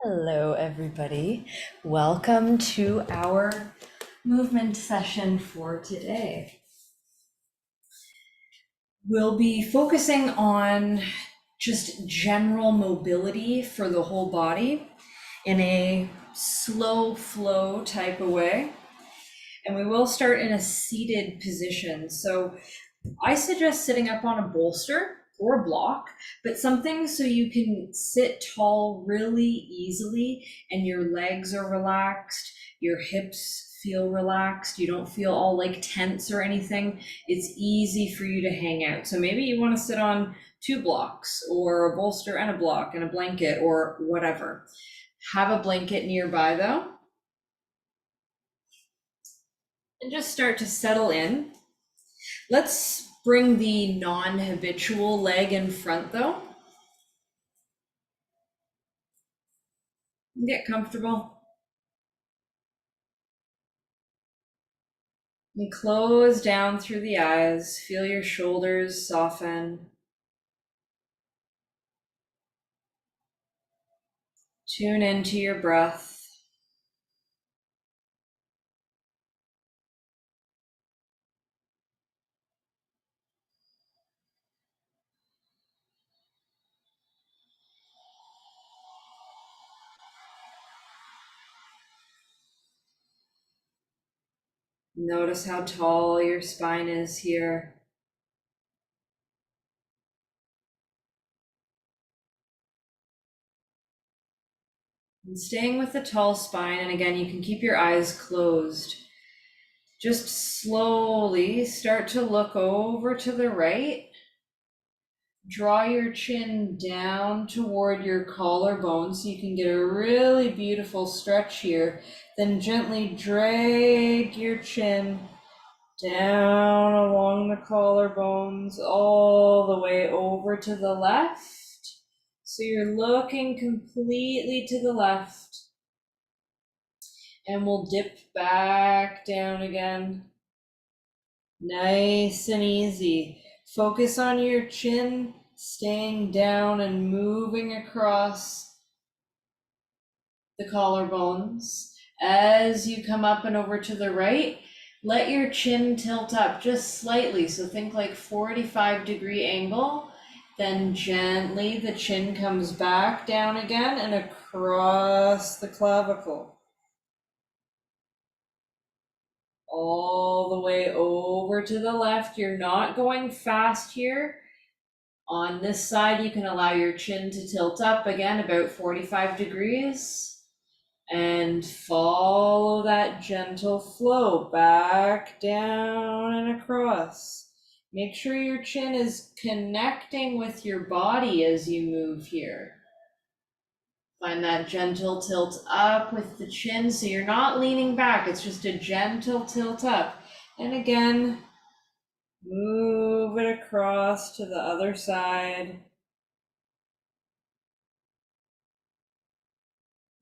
Hello, everybody. Welcome to our movement session for today. We'll be focusing on just general mobility for the whole body in a slow flow type of way. And we will start in a seated position. So I suggest sitting up on a bolster or a block, but something so you can sit tall really easily and your legs are relaxed, your hips feel relaxed, you don't feel all like tense or anything. It's easy for you to hang out. So maybe you want to sit on two blocks or a bolster and a block and a blanket or whatever. Have a blanket nearby though, and just start to settle in. Let's bring the non-habitual leg in front though. Get comfortable. And close down through the eyes. Feel your shoulders soften. Tune into your breath. Notice how tall your spine is here. And staying with the tall spine, and again, you can keep your eyes closed. Just slowly start to look over to the right. Draw your chin down toward your collarbone so you can get a really beautiful stretch here. Then gently drag your chin down along the collarbones all the way over to the left. So you're looking completely to the left. And we'll dip back down again. Nice and easy. Focus on your chin, staying down and moving across the collarbones. As you come up and over to the right, let your chin tilt up just slightly. So think like 45-degree angle. Then gently the chin comes back down again and across the clavicle. All the way over to the left. You're not going fast here. On this side, you can allow your chin to tilt up again about 45 degrees and follow that gentle flow back down and across. Make sure your chin is connecting with your body as you move here. Find that gentle tilt up with the chin so you're not leaning back, it's just a gentle tilt up. And again, move it across to the other side.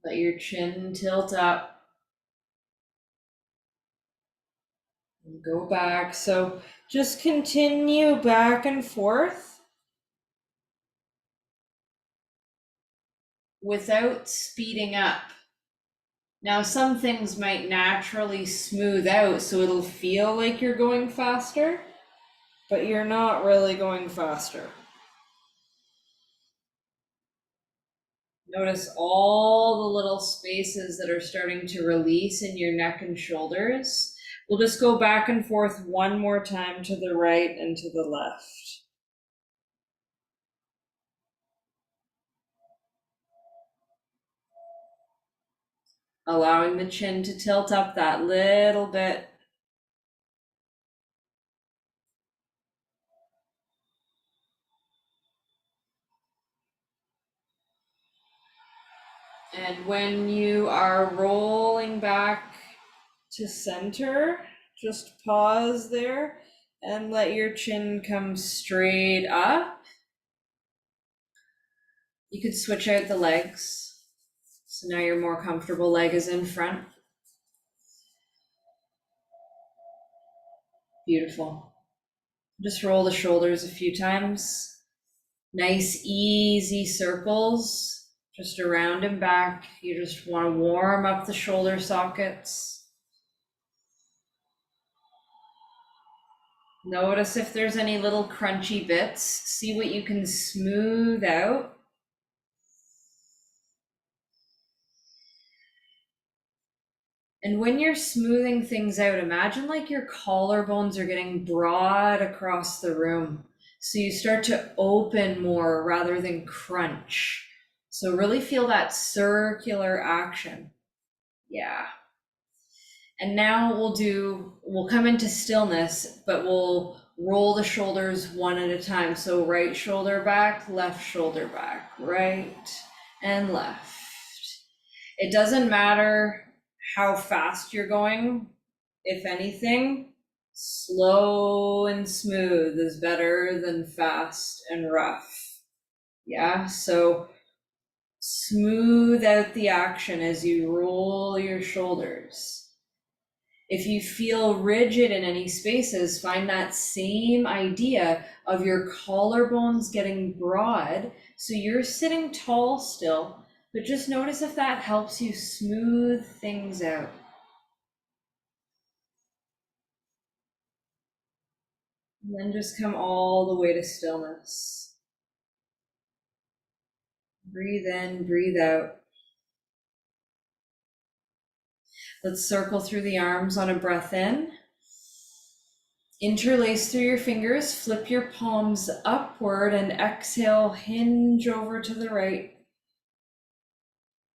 Let your chin tilt up. And go back. So just continue back and forth without speeding up. Now, some things might naturally smooth out, so it'll feel like you're going faster, but you're not really going faster. Notice all the little spaces that are starting to release in your neck and shoulders. We'll just go back and forth one more time to the right and to the left. Allowing the chin to tilt up that little bit. And when you are rolling back to center, just pause there and let your chin come straight up. You could switch out the legs. So now your more comfortable leg is in front. Beautiful. Just roll the shoulders a few times. Nice, easy circles. just around and back. You just want to warm up the shoulder sockets. Notice if there's any little crunchy bits. See what you can smooth out. And when you're smoothing things out, imagine like your collarbones are getting broad across the room. So you start to open more rather than crunch. So really feel that circular action. Yeah. And now we'll come into stillness, but we'll roll the shoulders one at a time. So right shoulder back, right and left. It doesn't matter how fast you're going. If anything, slow and smooth is better than fast and rough. Yeah, so smooth out the action as you roll your shoulders. If you feel rigid in any spaces, find that same idea of your collarbones getting broad. So you're sitting tall still, but just notice if that helps you smooth things out. And then just come all the way to stillness. Breathe in, breathe out. Let's circle through the arms on a breath in. Interlace through your fingers, flip your palms upward, and exhale, hinge over to the right.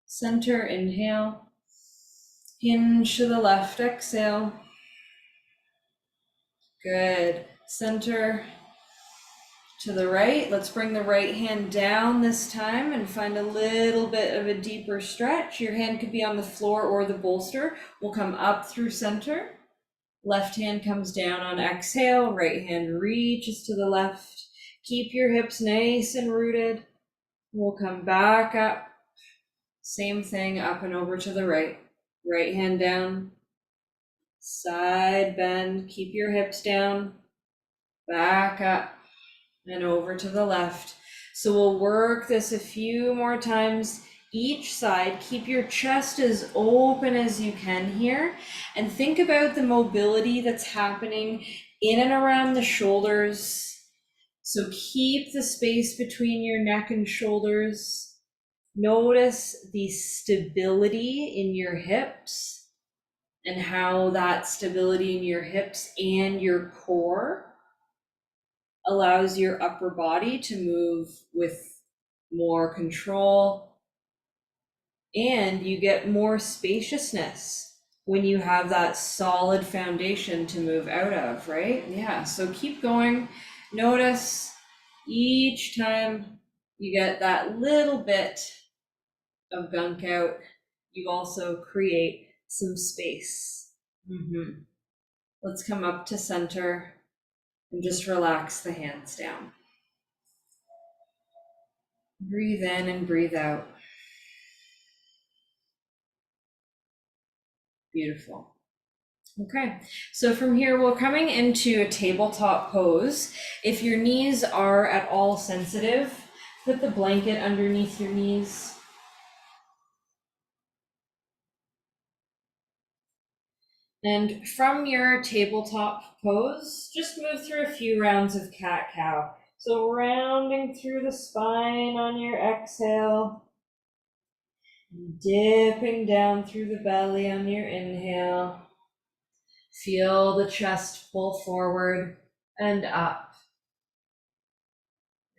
Center, inhale. Hinge to the left, exhale. Good. Center to the right. Let's bring the right hand down this time and find a little bit of a deeper stretch. Your hand could be on the floor or the bolster. We'll come up through center. Left hand comes down on exhale. Right hand reaches to the left. Keep your hips nice and rooted. We'll come back up. Same thing, up and over to the right. Right hand down. Side bend. Keep your hips down. Back up and over to the left. So we'll work this a few more times each side. Keep your chest as open as you can here, and think about the mobility that's happening in and around the shoulders. So keep the space between your neck and shoulders. Notice the stability in your hips and how that stability in your hips and your core allows your upper body to move with more control, and you get more spaciousness when you have that solid foundation to move out of, right? Yeah, so keep going. Notice each time you get that little bit of gunk out, you also create some space. Let's come up to center and just relax the hands down. Breathe in and breathe out. Beautiful. Okay, so from here, we're coming into a tabletop pose. If your knees are at all sensitive, put the blanket underneath your knees. And from your tabletop pose, just move through a few rounds of cat-cow. So rounding through the spine on your exhale, dipping down through the belly on your inhale. Feel the chest pull forward and up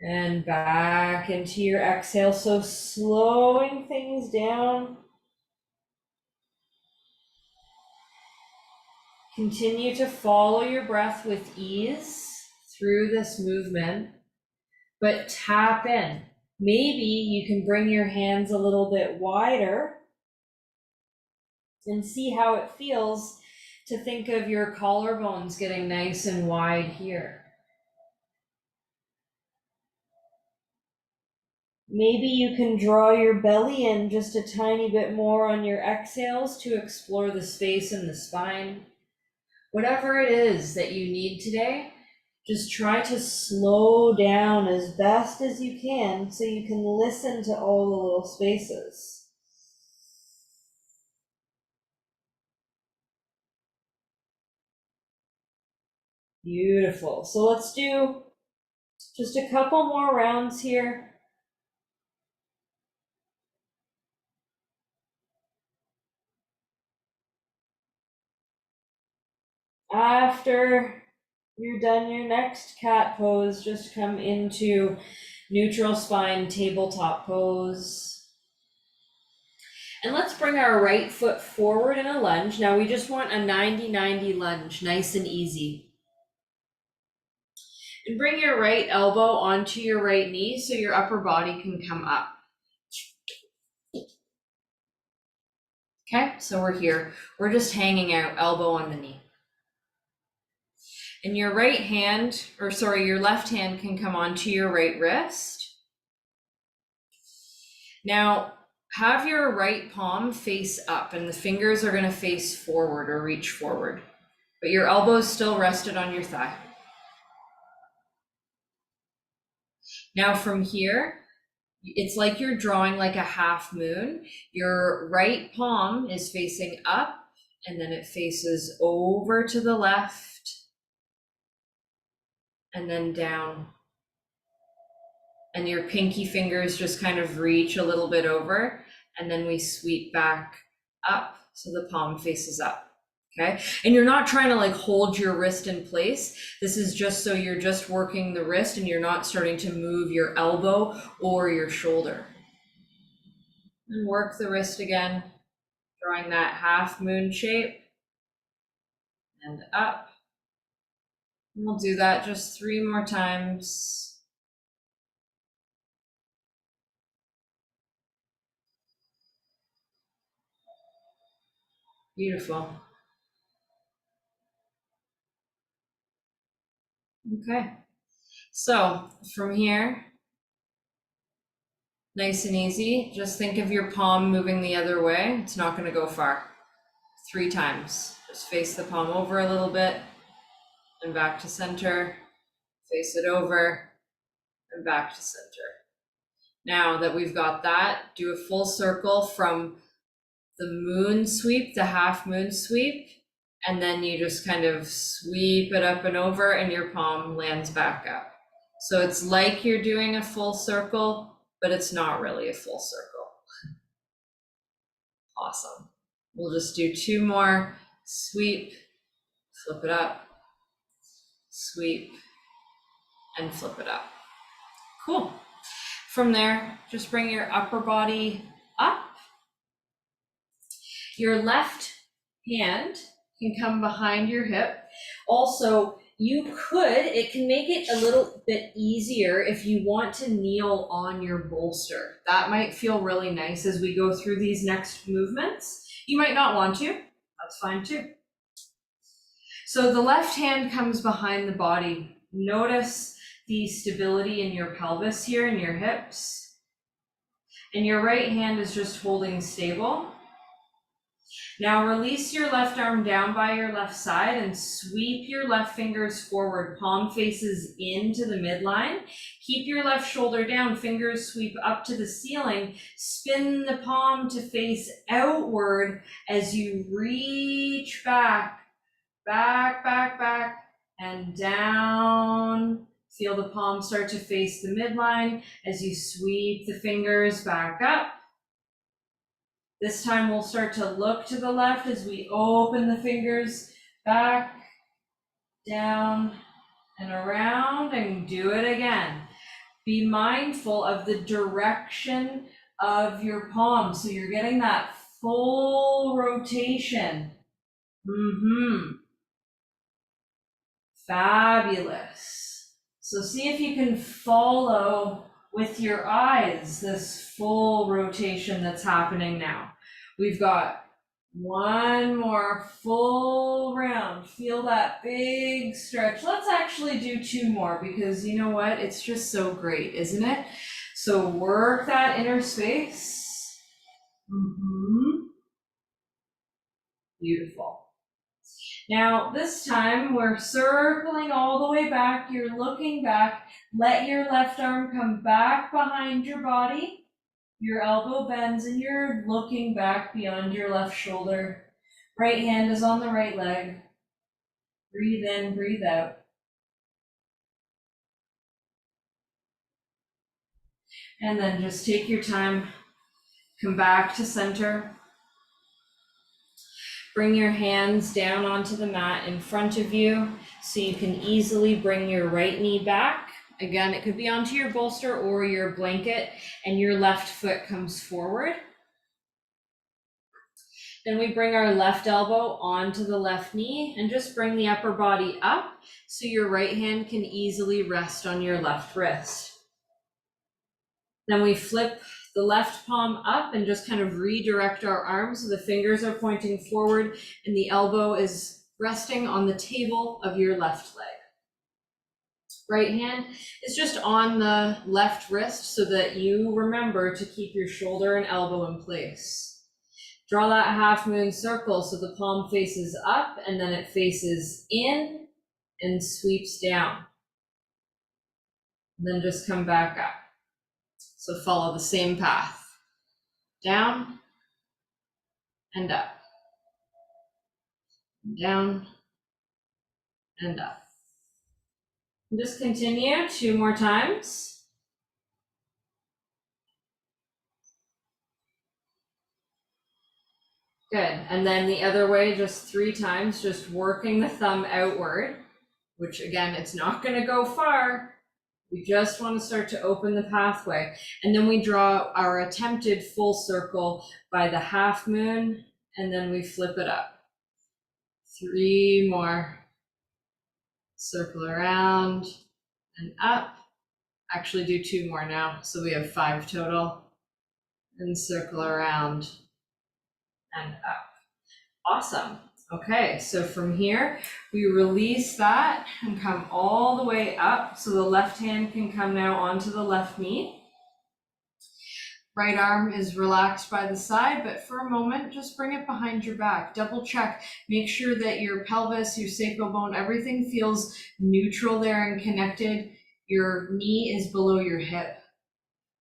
and back into your exhale. So slowing things down. Continue to follow your breath with ease through this movement, but tap in. Maybe you can bring your hands a little bit wider and see how it feels to think of your collarbones getting nice and wide here. Maybe you can draw your belly in just a tiny bit more on your exhales to explore the space in the spine. Whatever it is that you need today, Just try to slow down as best as you can so you can listen to all the little spaces. Beautiful. So let's do just a couple more rounds here. After you're done your next cat pose, just come into neutral spine tabletop pose. And let's bring our right foot forward in a lunge. Now we just want a 90-90 lunge, nice and easy. And bring your right elbow onto your right knee so your upper body can come up. Okay, so we're here. We're just hanging out, elbow on the knee. And your right hand, or sorry, your left hand can come onto your right wrist. Now, have your right palm face up and the fingers are going to face forward or reach forward, but your elbows still rested on your thigh. Now from here, it's like you're drawing like a half moon. Your right palm is facing up and then it faces over to the left and then down. And your pinky fingers just kind of reach a little bit over and then we sweep back up so the palm faces up. Okay, and you're not trying to like hold your wrist in place. This is just so you're just working the wrist and you're not starting to move your elbow or your shoulder. And work the wrist again, drawing that half moon shape and up. And we'll do that just 3 more times. Beautiful. Okay, so from here, nice and easy, just think of your palm moving the other way. It's not going to go far. 3 times. Just face the palm over a little bit and back to center. Face it over and back to center. Now that we've got that, do a full circle from the moon sweep, the half moon sweep, and then you just kind of sweep it up and over and your palm lands back up. So it's like you're doing a full circle, but it's not really a full circle. Awesome. We'll just do 2 more. Sweep, flip it up, sweep, and flip it up. Cool. From there, just bring your upper body up. Your left hand can come behind your hip. Also, it can make it a little bit easier if you want to kneel on your bolster. That might feel really nice as we go through these next movements. You might not want to, that's fine too. So the left hand comes behind the body. Notice the stability in your pelvis here and your hips. And your right hand is just holding stable. Now release your left arm down by your left side and sweep your left fingers forward, palm faces into the midline. Keep your left shoulder down, fingers sweep up to the ceiling. Spin the palm to face outward as you reach back, and down. Feel the palm start to face the midline as you sweep the fingers back up. This time we'll start to look to the left as we open the fingers back, down, and around, and do it again. Be mindful of the direction of your palm so you're getting that full rotation. Fabulous. So see if you can follow with your eyes this full rotation that's happening now. We've got 1 more full round. Feel that big stretch. Let's actually do 2 more because you know what? It's just so great, isn't it? So work that inner space. Beautiful. Now, this time we're circling all the way back. You're looking back. Let your left arm come back behind your body. Your elbow bends and you're looking back beyond your left shoulder. Right hand is on the right leg. Breathe in, breathe out. And then just take your time. Come back to center. Bring your hands down onto the mat in front of you so you can easily bring your right knee back. Again, it could be onto your bolster or your blanket, and your left foot comes forward. Then we bring our left elbow onto the left knee and just bring the upper body up so your right hand can easily rest on your left wrist. Then we flip the left palm up and just kind of redirect our arms so the fingers are pointing forward and the elbow is resting on the table of your left leg. Right hand is just on the left wrist so that you remember to keep your shoulder and elbow in place. Draw that half moon circle so the palm faces up and then it faces in and sweeps down. And then just come back up. So follow the same path. Down and up. Down and up. And just continue 2 more times. Good, and then the other way, just 3 times, just working the thumb outward, which again, it's not gonna go far. We just wanna start to open the pathway. And then we draw our attempted full circle by the half moon, and then we flip it up. 3 more. Circle around and up. Actually do 2 more now, so we have 5 total. And circle around and up. Awesome. Okay, so from here, we release that and come all the way up so the left hand can come now onto the left knee. Right arm is relaxed by the side, but for a moment, just bring it behind your back. Double check. Make sure that your pelvis, your sacral bone, everything feels neutral there and connected. Your knee is below your hip.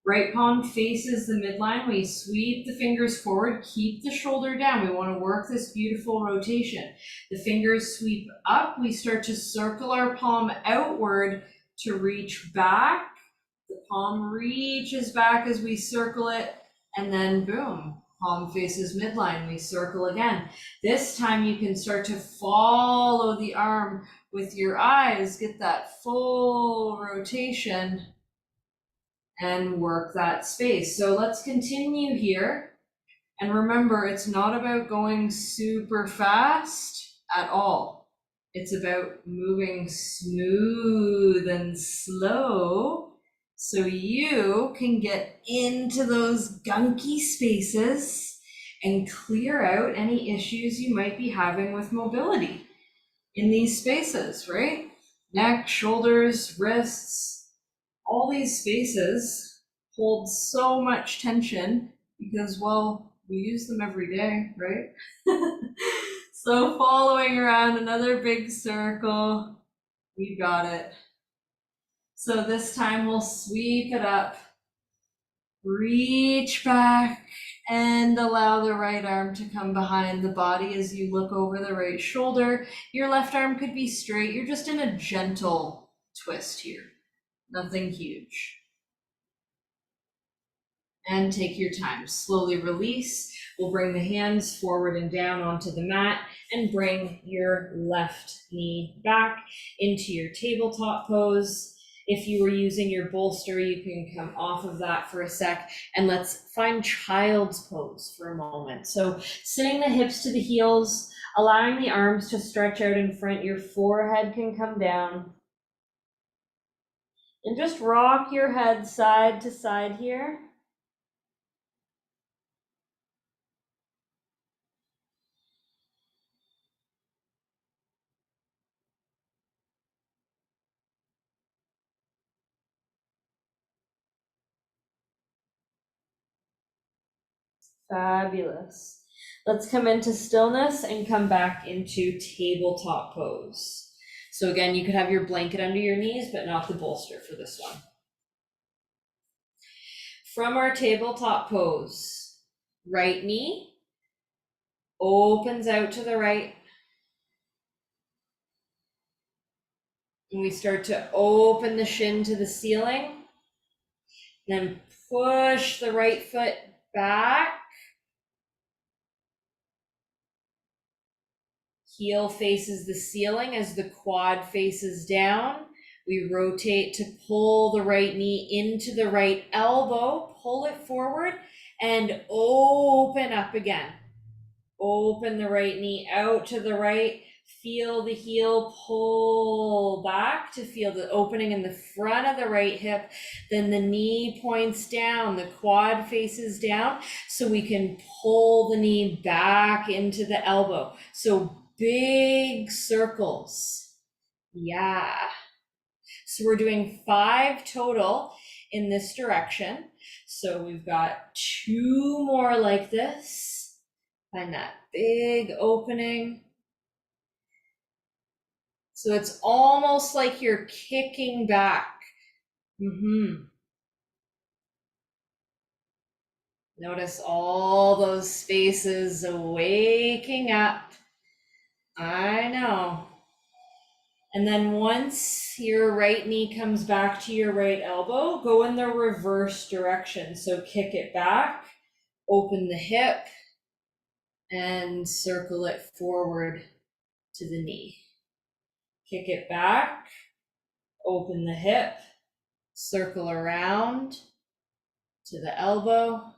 Right palm faces the midline. We sweep the fingers forward, keep the shoulder down. We want to work this beautiful rotation. The fingers sweep up. We start to circle our palm outward to reach back. The palm reaches back as we circle it, and then boom, palm faces midline. We circle again. This time you can start to follow the arm with your eyes, get that full rotation and work that space. So let's continue here. And remember, it's not about going super fast at all. It's about moving smooth and slow so you can get into those gunky spaces and clear out any issues you might be having with mobility in these spaces, right? Neck, shoulders, wrists, all these spaces hold so much tension because, well, we use them every day, right? So following around another big circle, we got it. So this time we'll sweep it up, reach back, and allow the right arm to come behind the body as you look over the right shoulder. Your left arm could be straight. You're just in a gentle twist here. Nothing huge. And take your time. Slowly release. We'll bring the hands forward and down onto the mat and bring your left knee back into your tabletop pose. If you were using your bolster, you can come off of that for a sec, and let's find child's pose for a moment. So sitting the hips to the heels, allowing the arms to stretch out in front, your forehead can come down. And just rock your head side to side here. Fabulous. Let's come into stillness and come back into tabletop pose. So again, you could have your blanket under your knees, but not the bolster for this one. From our tabletop pose, right knee opens out to the right. And we start to open the shin to the ceiling. Then push the right foot back. Heel faces the ceiling as the quad faces down. We rotate to pull the right knee into the right elbow, pull it forward, and open up again. Open the right knee out to the right. Feel the heel pull back to feel the opening in the front of the right hip. Then the knee points down, the quad faces down, so we can pull the knee back into the elbow. So big circles. Yeah. So we're doing 5 total in this direction. So we've got 2 more like this. Find that big opening. So it's almost like you're kicking back. Notice all those spaces waking up. I know. And then once your right knee comes back to your right elbow, go in the reverse direction. So kick it back, open the hip, and circle it forward to the knee. Kick it back, open the hip, circle around to the elbow,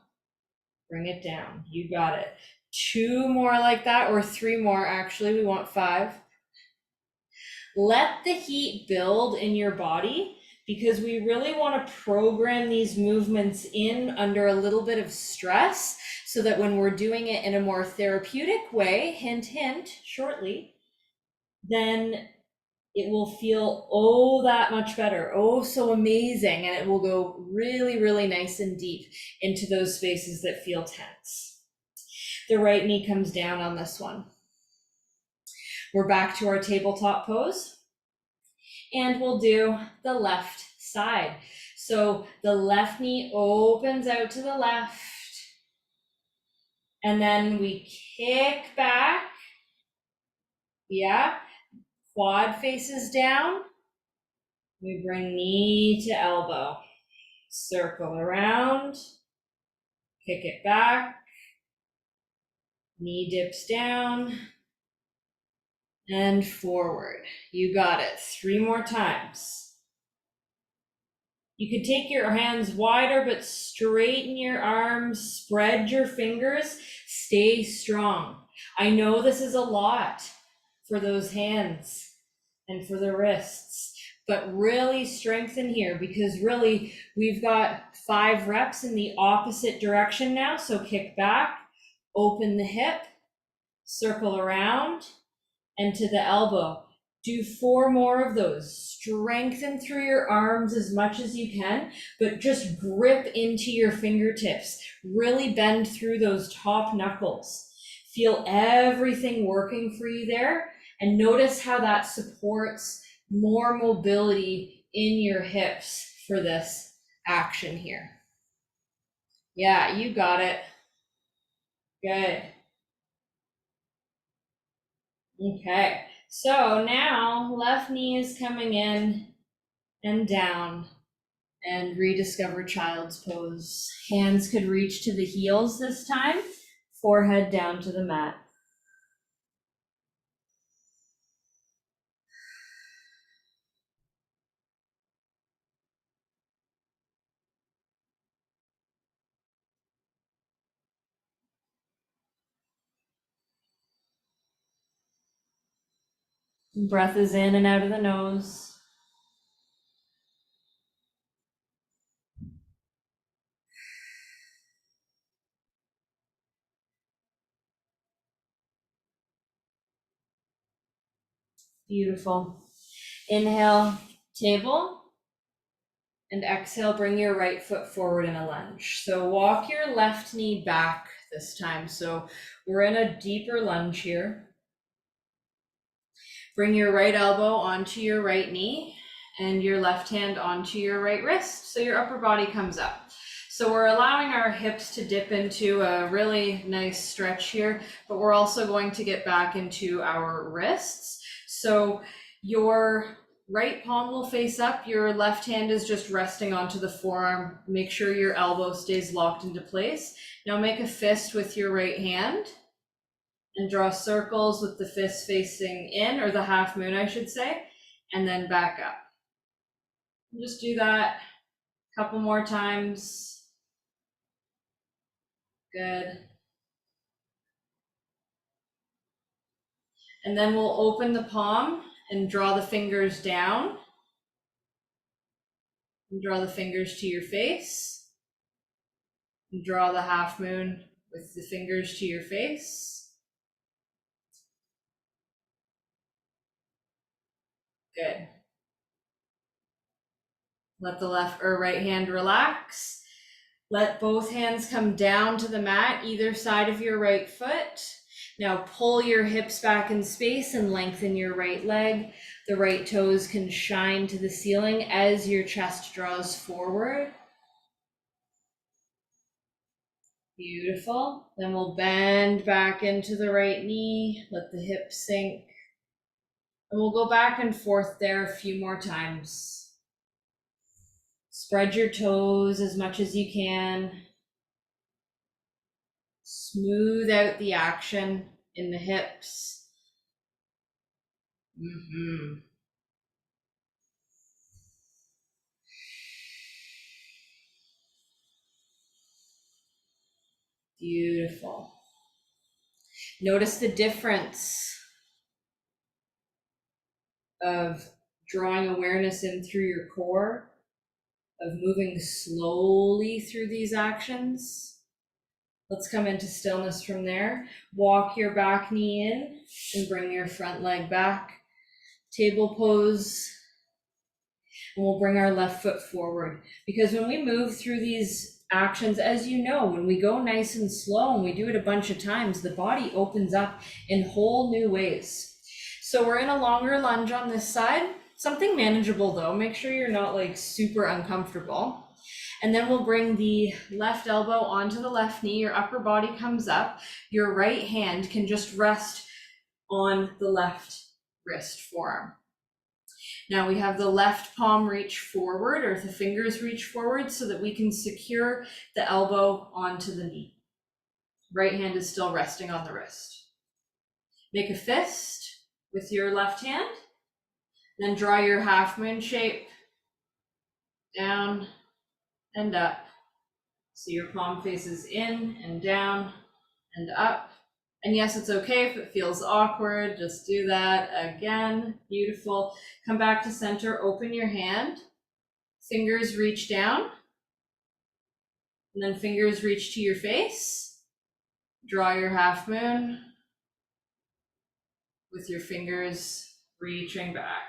bring it down. You got it. 2 more like that, or 3 more actually. We want 5. Let the heat build in your body, because we really want to program these movements in under a little bit of stress, so that when we're doing it in a more therapeutic way, hint, hint, shortly, then it will feel that much better, so amazing, and it will go really, really nice and deep into those spaces that feel tense. The right knee comes down on this one. We're back to our tabletop pose, and we'll do the left side. So the left knee opens out to the left, and then we kick back. Yeah, quad faces down. We bring knee to elbow, circle around, kick it back, knee dips down, and forward. You got it. 3 more times. You could take your hands wider, but straighten your arms, spread your fingers, stay strong. I know this is a lot for those hands and for the wrists, but really strengthen here, because really we've got 5 reps in the opposite direction now. So kick back, open the hip, circle around, and to the elbow. Do 4 more of those. Strengthen through your arms as much as you can, but just grip into your fingertips. Really bend through those top knuckles. Feel everything working for you there, and notice how that supports more mobility in your hips for this action here. Yeah, you got it. Good. Okay. So now left knee is coming in and down, and rediscover child's pose. Hands could reach to the heels this time, forehead down to the mat. Breath is in and out of the nose. Beautiful. Inhale, table. And exhale, bring your right foot forward in a lunge. So walk your left knee back this time. So we're in a deeper lunge here. Bring your right elbow onto your right knee and your left hand onto your right wrist, so your upper body comes up. So we're allowing our hips to dip into a really nice stretch here, but we're also going to get back into our wrists. So your right palm will face up, your left hand is just resting onto the forearm. Make sure your elbow stays locked into place. Now make a fist with your right hand and draw circles with the fist facing in, or the half moon, I should say, and then back up. Just do that a couple more times. Good. And then we'll open the palm and draw the fingers down. And draw the fingers to your face. And draw the half moon with the fingers to your face. Good. Let the left or right hand relax. Let both hands come down to the mat, either side of your right foot. Now pull your hips back in space and lengthen your right leg. The right toes can shine to the ceiling as your chest draws forward. Beautiful. Then we'll bend back into the right knee. Let the hips sink. And we'll go back and forth there a few more times. Spread your toes as much as you can. Smooth out the action in the hips. Beautiful. Notice the difference of drawing awareness in through your core, of moving slowly through these actions. Let's come into stillness from there. Walk your back knee in and bring your front leg back. Table pose. And we'll bring our left foot forward. Because when we move through these actions, as you know, when we go nice and slow and we do it a bunch of times, the body opens up in whole new ways. So we're in a longer lunge on this side. Something manageable though. Make sure you're not like super uncomfortable. And then we'll bring the left elbow onto the left knee. Your upper body comes up. Your right hand can just rest on the left wrist forearm. Now we have the left palm reach forward, or the fingers reach forward, so that we can secure the elbow onto the knee. Right hand is still resting on the wrist. Make a fist with your left hand. Then draw your half moon shape down and up. So your palm faces in and down and up. And yes, it's okay if it feels awkward, just do that again. Beautiful. Come back to center, open your hand. Fingers reach down. And then fingers reach to your face. Draw your half moon with your fingers reaching back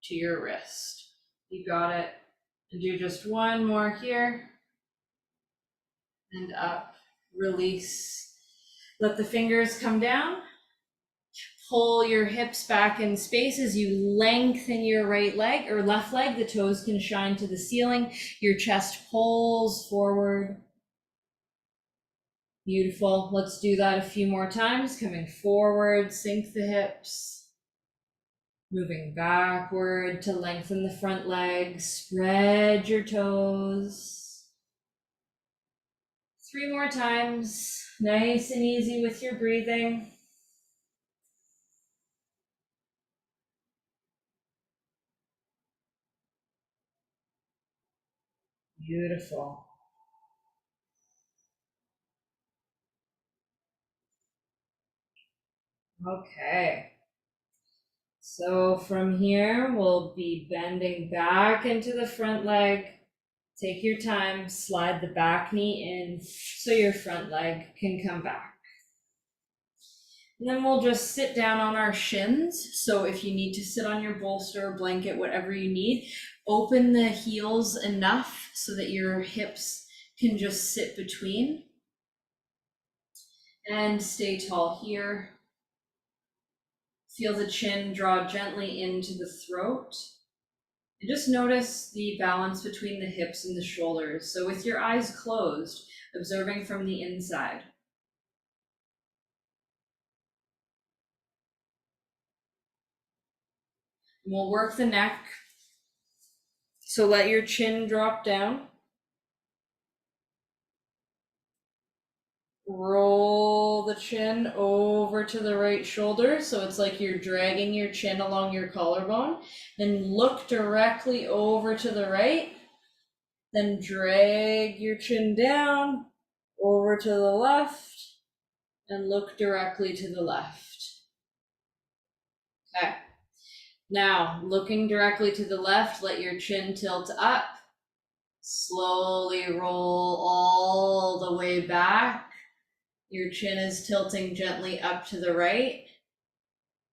to your wrist. You got it. And do just one more here. And up, release. Let the fingers come down. Pull your hips back in space as you lengthen your right leg or left leg. The toes can shine to the ceiling. Your chest pulls forward. Beautiful. Let's do that a few more times. Coming forward, sink the hips. Moving backward to lengthen the front leg. Spread your toes. 3 more times. Nice and easy with your breathing. Beautiful. Okay. So from here, we'll be bending back into the front leg. Take your time, slide the back knee in so your front leg can come back. And then we'll just sit down on our shins. So if you need to sit on your bolster, blanket, whatever you need, open the heels enough so that your hips can just sit between. And stay tall here. Feel the chin draw gently into the throat. And just notice the balance between the hips and the shoulders. So with your eyes closed, observing from the inside. And we'll work the neck. So let your chin drop down. Roll the chin over to the right shoulder. So it's like you're dragging your chin along your collarbone. Then look directly over to the right. Then drag your chin down over to the left and look directly to the left. Okay. Now, looking directly to the left, let your chin tilt up. Slowly roll all the way back. Your chin is tilting gently up to the right.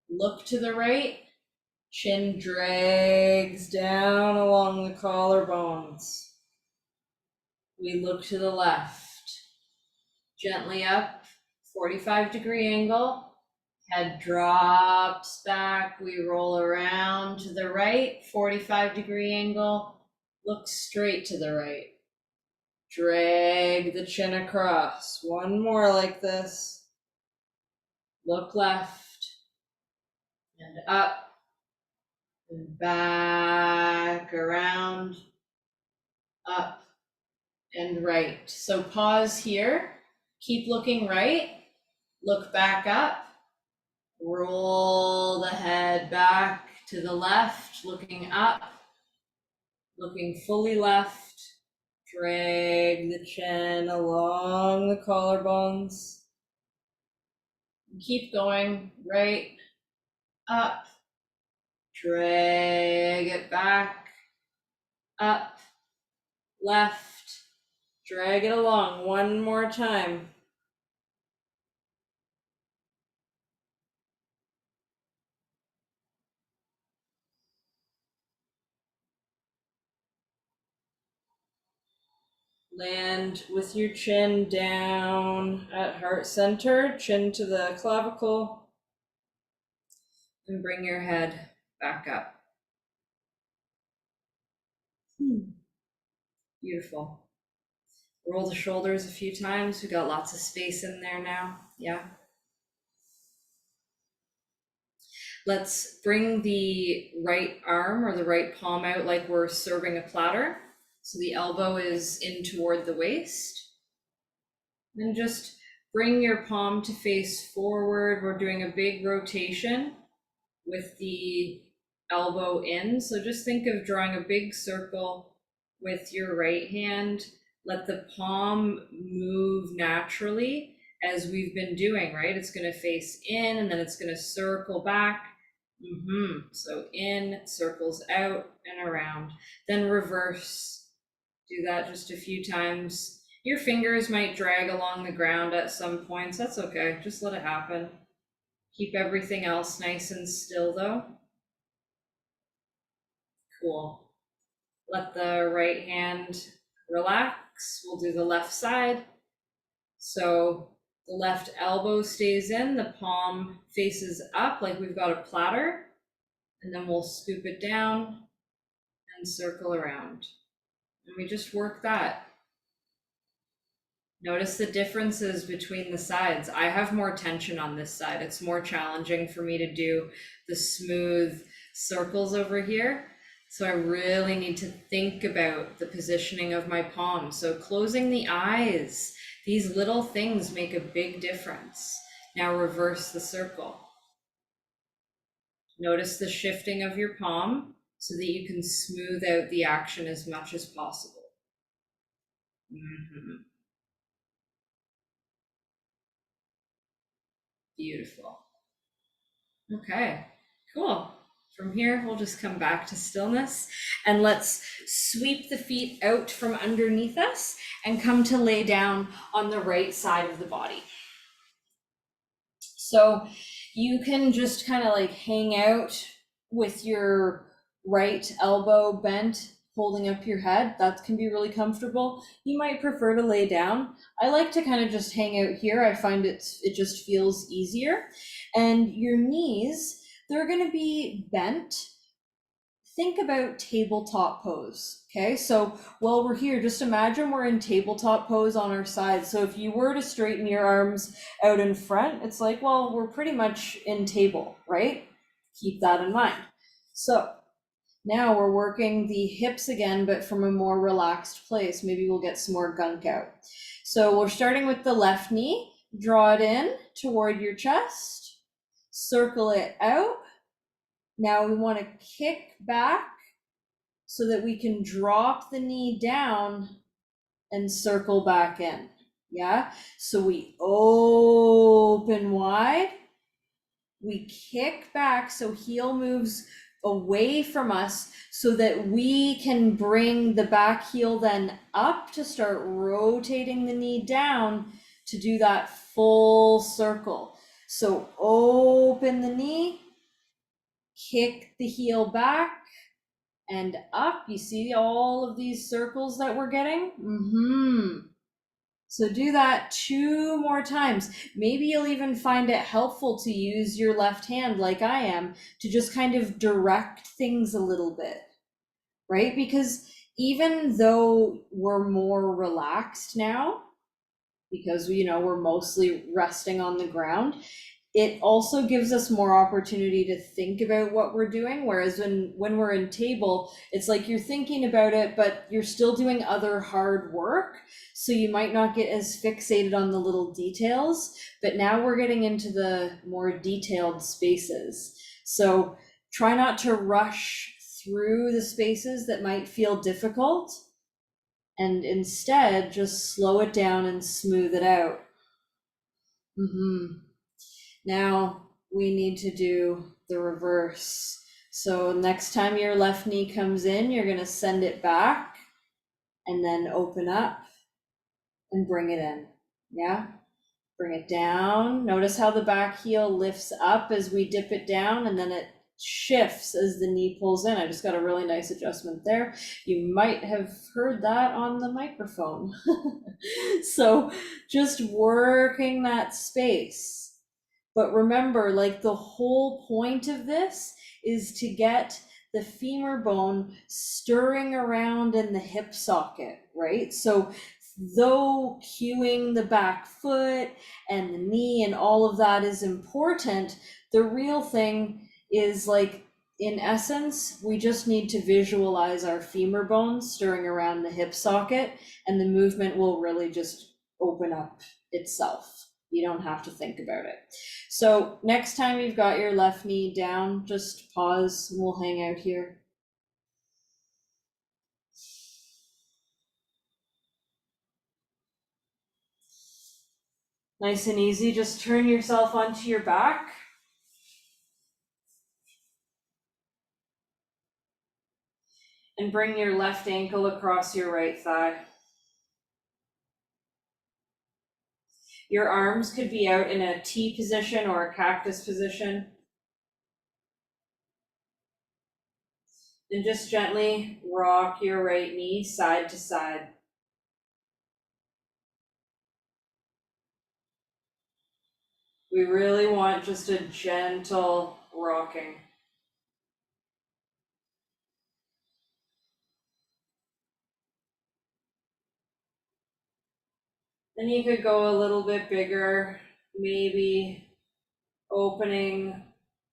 Look to the right. Chin drags down along the collarbones. We look to the left. Gently up, 45-degree angle. Head drops back. We roll around to the right, 45-degree angle. Look straight to the right. Drag the chin across. One more like this. Look left and up and back, around, up and right. So pause here. Keep looking right. Look back up. Roll the head back to the left, looking up, looking fully left. Drag the chin along the collarbones. Keep going, right, up, drag it back, up, left, drag it along one more time. Land with your chin down at heart center, chin to the clavicle, and bring your head back up. Beautiful. Roll the shoulders a few times. We got lots of space in there now. Yeah. Let's bring the right arm or the right palm out like we're serving a platter. So the elbow is in toward the waist. And just bring your palm to face forward. We're doing a big rotation with the elbow in. So just think of drawing a big circle with your right hand. Let the palm move naturally as we've been doing, right? It's going to face in and then it's going to circle back. So in, circles out and around. Then reverse. Do that just a few times. Your fingers might drag along the ground at some points. That's okay. Just let it happen. Keep everything else nice and still though. Cool. Let the right hand relax. We'll do the left side. So the left elbow stays in, the palm faces up like we've got a platter, and then we'll scoop it down and circle around. And we just work that. Notice the differences between the sides. I have more tension on this side. It's more challenging for me to do the smooth circles over here. So I really need to think about the positioning of my palm. So closing the eyes, these little things make a big difference. Now reverse the circle. Notice the shifting of your palm so that you can smooth out the action as much as possible. Beautiful. Okay, cool. From here, we'll just come back to stillness and let's sweep the feet out from underneath us and come to lay down on the right side of the body. So you can just kind of like hang out with your right elbow bent holding up your head. That can be really comfortable. You might prefer to lay down. I like to kind of just hang out here. I find it just feels easier. And your knees, they're going to be bent. Think about tabletop pose. Okay, so while we're here, just imagine we're in tabletop pose on our side. So if you were to straighten your arms out in front, it's like, well, we're pretty much in table, right? Keep that in mind. So now we're working the hips again, but from a more relaxed place. Maybe we'll get some more gunk out. So we're starting with the left knee. Draw it in toward your chest. Circle it out. Now we want to kick back so that we can drop the knee down and circle back in. Yeah, so we open wide, we kick back so heel moves away from us so that we can bring the back heel then up to start rotating the knee down to do that full circle. So open the knee, kick the heel back and up. You see all of these circles that we're getting? So do that 2 more times. Maybe you'll even find it helpful to use your left hand like I am to just kind of direct things a little bit, right? Because even though we're more relaxed now, because we're mostly resting on the ground, it also gives us more opportunity to think about what we're doing. Whereas when we're in table, it's like you're thinking about it, but you're still doing other hard work. So you might not get as fixated on the little details, but now we're getting into the more detailed spaces. So try not to rush through the spaces that might feel difficult, and instead just slow it down and smooth it out. Now we need to do the reverse. So next time your left knee comes in, you're going to send it back and then open up and bring it in. Yeah, bring it down. Notice how the back heel lifts up as we dip it down, and then it shifts as the knee pulls in. I just got a really nice adjustment there. You might have heard that on the microphone. So just working that space. But remember, like, the whole point of this is to get the femur bone stirring around in the hip socket, right? So though cueing the back foot and the knee and all of that is important, the real thing is, like, in essence, we just need to visualize our femur bones stirring around the hip socket, and the movement will really just open up itself. You don't have to think about it. So next time you've got your left knee down, just pause and we'll hang out here. Nice and easy, just turn yourself onto your back. And bring your left ankle across your right thigh. Your arms could be out in a T position or a cactus position. And just gently rock your right knee side to side. We really want just a gentle rocking. Then you could go a little bit bigger, maybe opening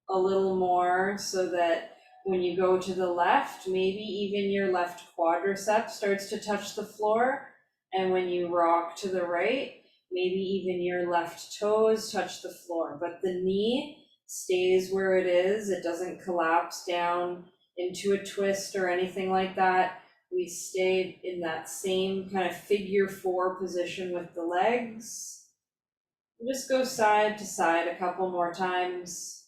a little more so that when you go to the left, maybe even your left quadricep starts to touch the floor. And when you rock to the right, maybe even your left toes touch the floor, but the knee stays where it is. It doesn't collapse down into a twist or anything like that. We stayed in that same kind of figure 4 position with the legs. Just go side to side a couple more times.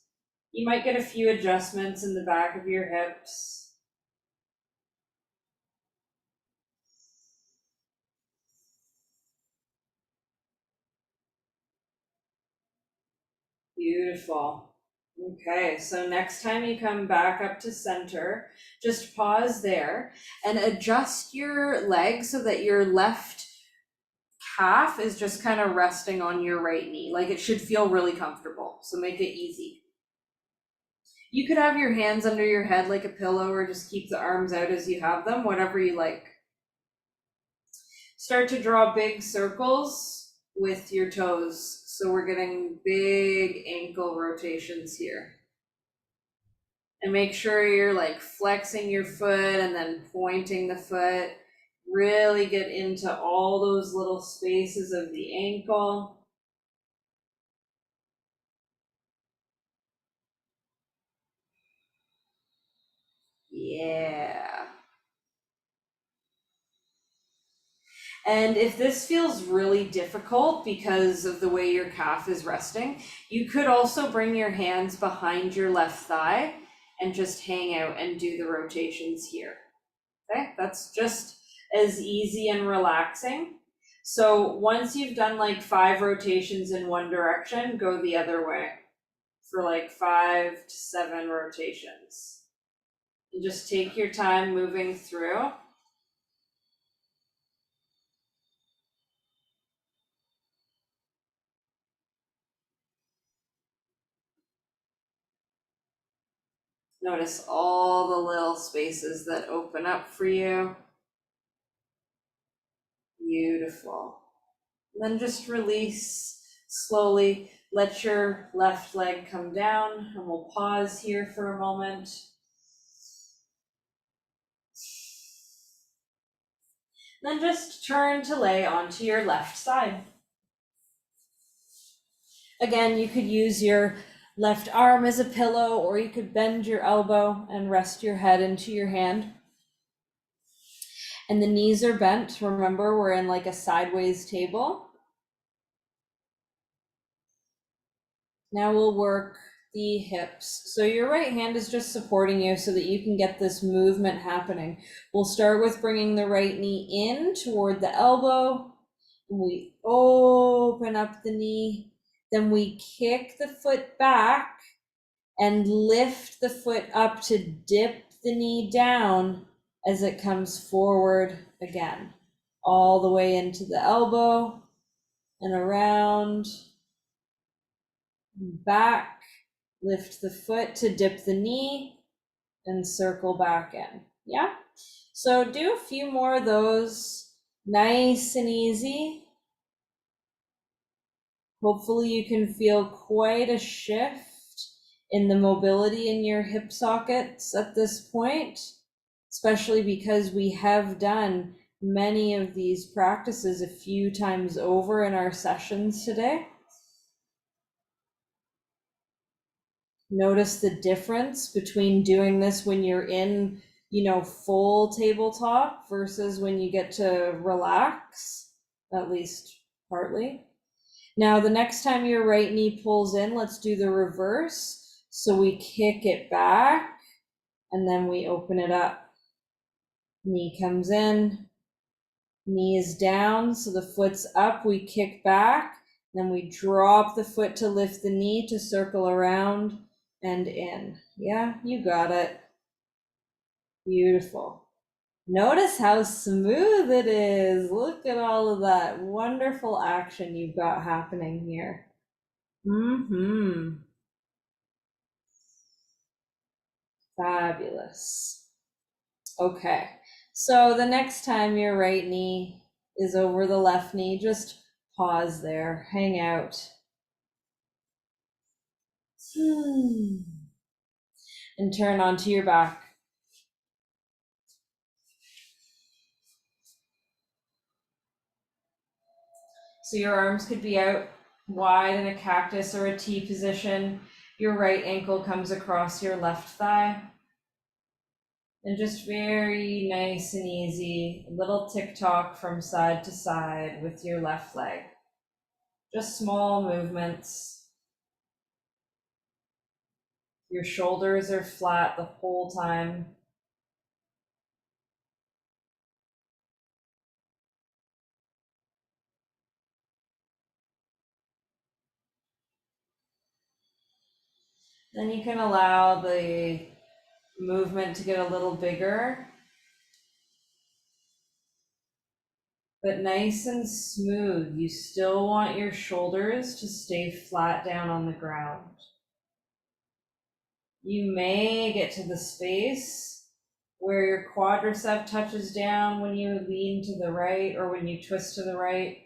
You might get a few adjustments in the back of your hips. Beautiful. Okay, so next time you come back up to center, just pause there and adjust your leg so that your left calf is just kind of resting on your right knee. Like it should feel really comfortable. So make it easy. You could have your hands under your head like a pillow or just keep the arms out as you have them, whatever you like. Start to draw big circles with your toes. So we're getting big ankle rotations here. And make sure you're like flexing your foot and then pointing the foot. Really get into all those little spaces of the ankle. Yeah. And if this feels really difficult because of the way your calf is resting, you could also bring your hands behind your left thigh and just hang out and do the rotations here. Okay, that's just as easy and relaxing. So once you've done like 5 rotations in one direction, go the other way for like 5 to 7 rotations. And just take your time moving through. Notice all the little spaces that open up for you. Beautiful. And then just release slowly. Let your left leg come down, and we'll pause here for a moment. Then just turn to lay onto your left side. Again, you could use your left arm as a pillow, or you could bend your elbow and rest your head into your hand. And the knees are bent. Remember, we're in like a sideways table. Now we'll work the hips. So your right hand is just supporting you so that you can get this movement happening. We'll start with bringing the right knee in toward the elbow. We open up the knee. Then we kick the foot back and lift the foot up to dip the knee down as it comes forward again, all the way into the elbow and around, back, lift the foot to dip the knee and circle back in. Yeah. So do a few more of those, nice and easy. Hopefully you can feel quite a shift in the mobility in your hip sockets at this point, especially because we have done many of these practices a few times over in our sessions today. Notice the difference between doing this when you're in, full tabletop versus when you get to relax, at least partly. Now, the next time your right knee pulls in, let's do the reverse. So we kick it back and then we open it up. Knee comes in, knee is down, so the foot's up, we kick back, then we drop the foot to lift the knee to circle around and in. Yeah, you got it. Beautiful. Notice how smooth it is. Look at all of that wonderful action you've got happening here. Fabulous. Okay, so the next time your right knee is over the left knee, just pause there, hang out. And turn onto your back. So your arms could be out wide in a cactus or a T position. Your right ankle comes across your left thigh. And just very nice and easy, a little tick-tock from side to side with your left leg. Just small movements. Your shoulders are flat the whole time. Then you can allow the movement to get a little bigger, but nice and smooth. You still want your shoulders to stay flat down on the ground. You may get to the space where your quadricep touches down when you lean to the right or when you twist to the right,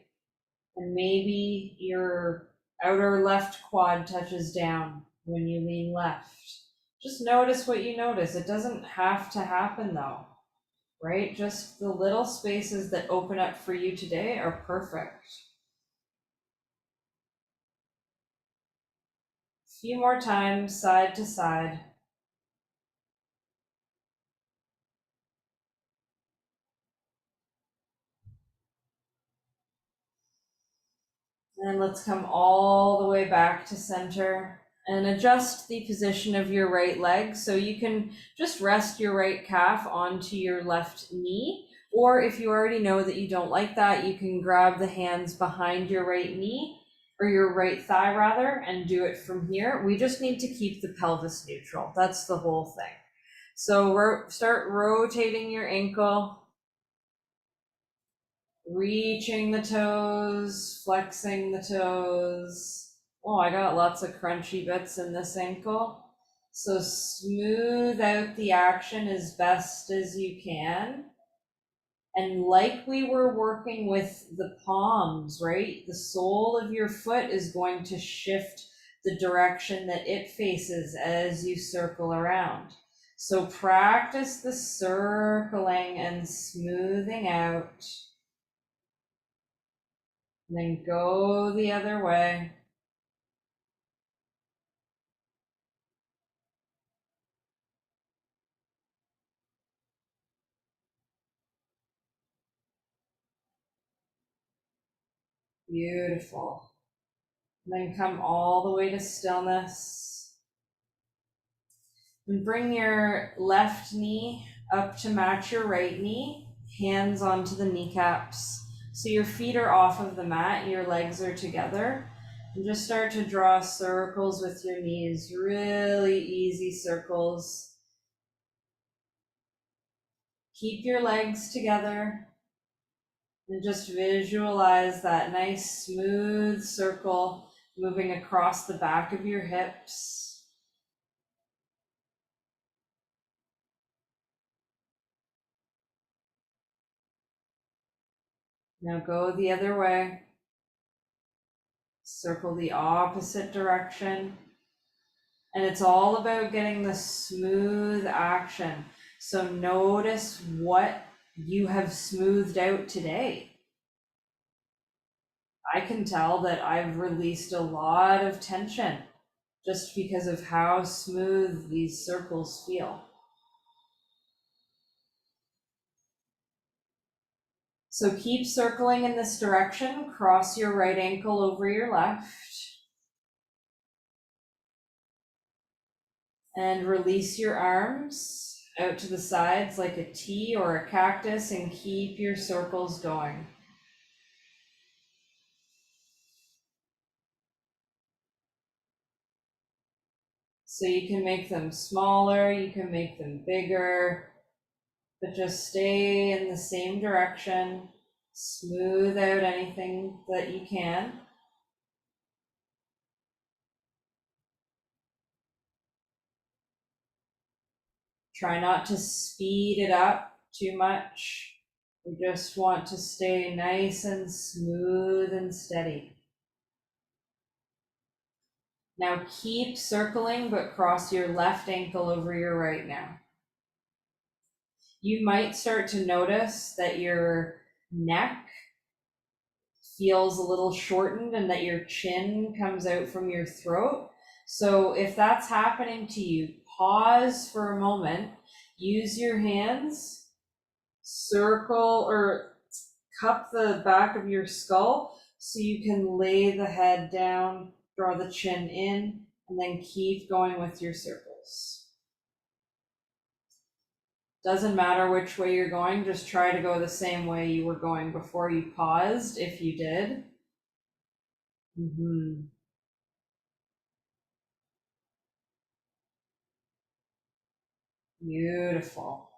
and maybe your outer left quad touches down when you lean left. Just notice what you notice. It doesn't have to happen though, right? Just the little spaces that open up for you today are perfect. A few more times, side to side. And let's come all the way back to center and adjust the position of your right leg. So you can just rest your right calf onto your left knee. Or if you already know that you don't like that, you can grab the hands behind your right knee, or your right thigh rather, and do it from here. We just need to keep the pelvis neutral. That's the whole thing. So start rotating your ankle, reaching the toes, flexing the toes. Oh, I got lots of crunchy bits in this ankle. So smooth out the action as best as you can. And like we were working with the palms, right? The sole of your foot is going to shift the direction that it faces as you circle around. So practice the circling and smoothing out. And then go the other way. Beautiful. And then come all the way to stillness. And bring your left knee up to match your right knee, hands onto the kneecaps. So your feet are off of the mat, your legs are together. And just start to draw circles with your knees, really easy circles. Keep your legs together and just visualize that nice smooth circle moving across the back of your hips. Now go the other way. Circle the opposite direction. And it's all about getting the smooth action. So notice what you have smoothed out today. I can tell that I've released a lot of tension just because of how smooth these circles feel. So keep circling in this direction, cross your right ankle over your left. And release your arms out to the sides like a T or a cactus and keep your circles going. So you can make them smaller, you can make them bigger, but just stay in the same direction. Smooth out anything that you can. Try not to speed it up too much. We just want to stay nice and smooth and steady. Now keep circling, but cross your left ankle over your right now. You might start to notice that your neck feels a little shortened and that your chin comes out from your throat. So if that's happening to you, pause for a moment, use your hands, circle or cup the back of your skull so you can lay the head down, draw the chin in, and then keep going with your circles. Doesn't matter which way you're going, just try to go the same way you were going before you paused, if you did. Beautiful.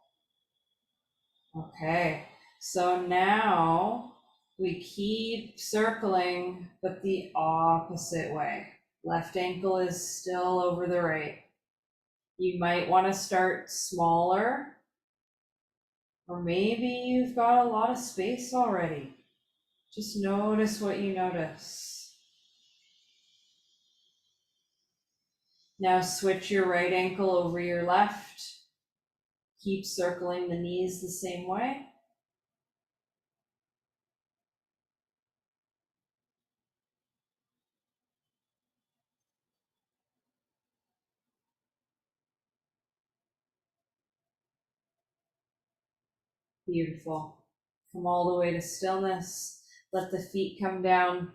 Okay, so now we keep circling, but the opposite way. Left ankle is still over the right. You might want to start smaller, or maybe you've got a lot of space already. Just notice what you notice. Now switch your right ankle over your left. Keep circling the knees the same way. Beautiful. Come all the way to stillness. Let the feet come down.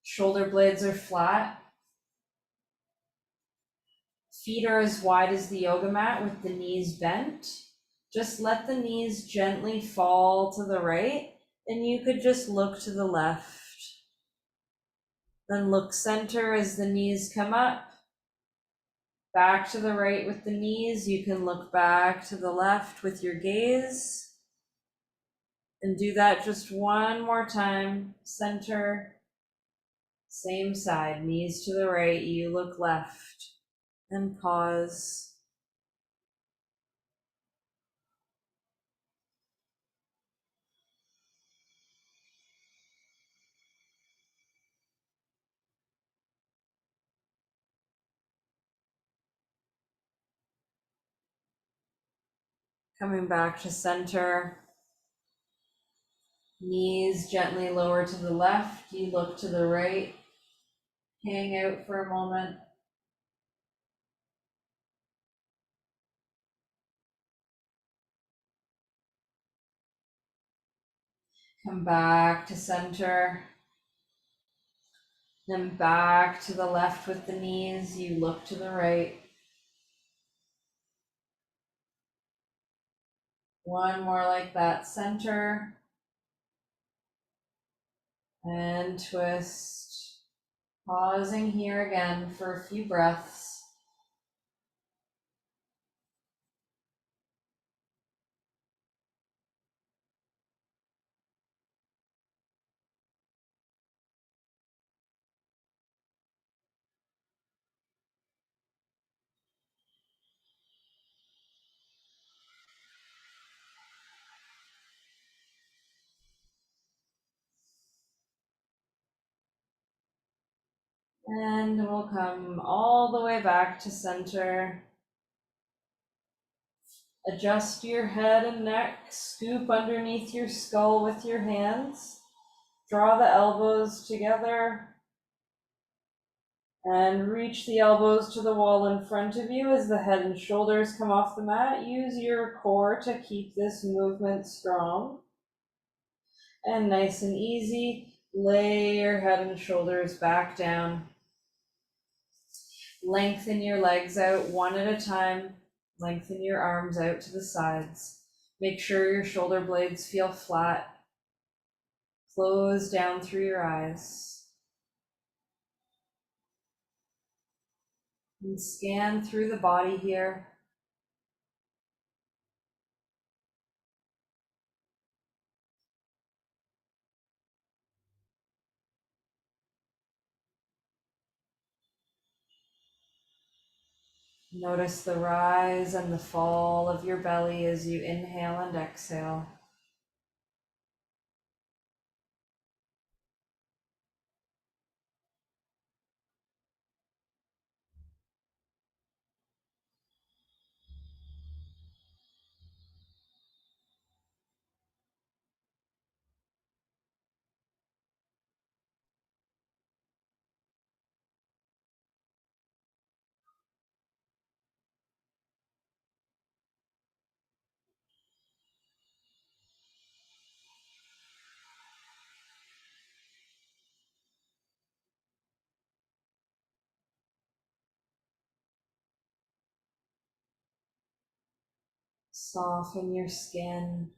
Shoulder blades are flat. Feet are as wide as the yoga mat with the knees bent. Just let the knees gently fall to the right, and you could just look to the left. Then look center as the knees come up. Back to the right with the knees. You can look back to the left with your gaze. And do that just one more time. Center, same side, knees to the right, you look left. And pause. Coming back to center. Knees gently lower to the left, you look to the right. Hang out for a moment. Come back to center. Then back to the left with the knees, you look to the right. One more like that, center. And twist. Pausing here again for a few breaths. And we'll come all the way back to center. Adjust your head and neck, scoop underneath your skull with your hands. Draw the elbows together and reach the elbows to the wall in front of you as the head and shoulders come off the mat. Use your core to keep this movement strong. And nice and easy, lay your head and shoulders back down. Lengthen your legs out one at a time. Lengthen your arms out to the sides. Make sure your shoulder blades feel flat. Close down through your eyes. And scan through the body here. Notice the rise and the fall of your belly as you inhale and exhale. Soften your skin.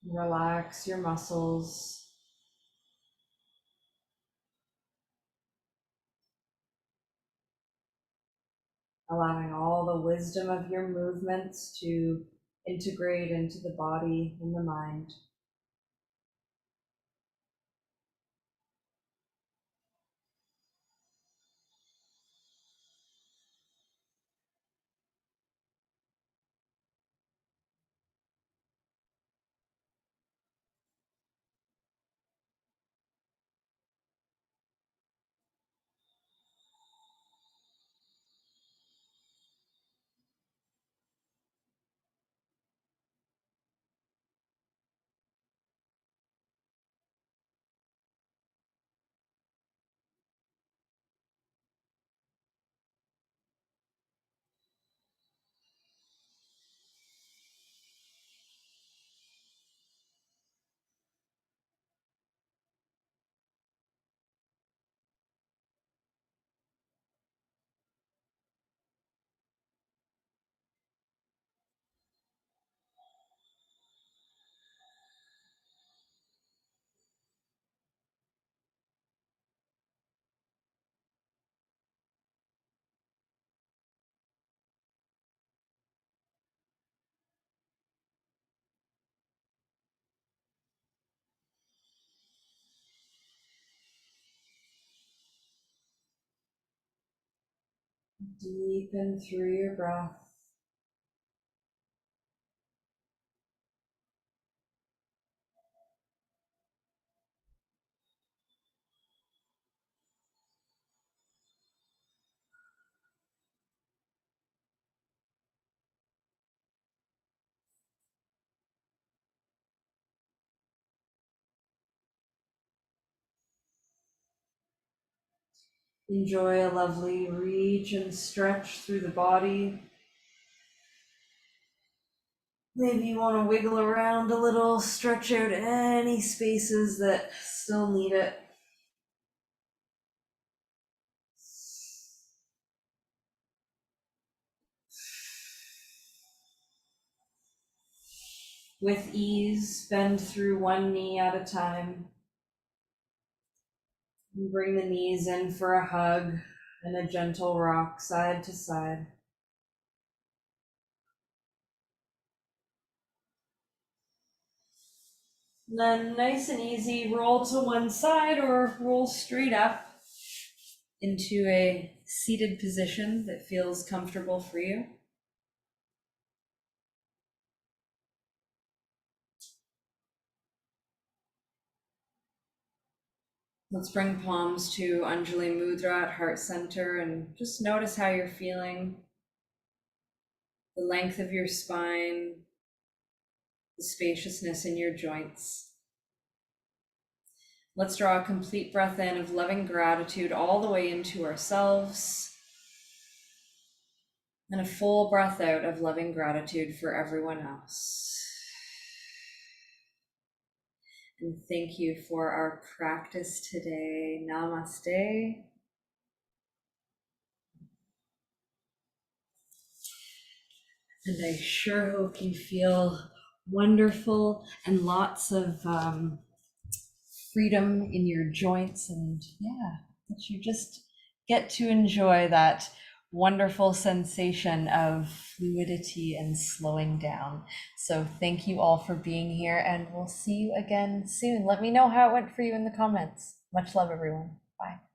Relax your muscles. allowing all the wisdom of your movements to integrate into the body and the mind. Deepen through your breath. Enjoy a lovely reach and stretch through the body. Maybe you want to wiggle around a little, stretch out any spaces that still need it. With ease, bend through one knee at a time. And bring the knees in for a hug and a gentle rock side to side. And then nice and easy, roll to one side or roll straight up into a seated position that feels comfortable for you. Let's bring palms to Anjali Mudra at heart center and just notice how you're feeling, the length of your spine, the spaciousness in your joints. Let's draw a complete breath in of loving gratitude all the way into ourselves, and a full breath out of loving gratitude for everyone else. And thank you for our practice today. Namaste. And I sure hope you feel wonderful and lots of freedom in your joints, and that you just get to enjoy that wonderful sensation of fluidity and slowing down. So thank you all for being here, and we'll see you again soon. Let me know how it went for you in the comments. Much love, everyone. Bye.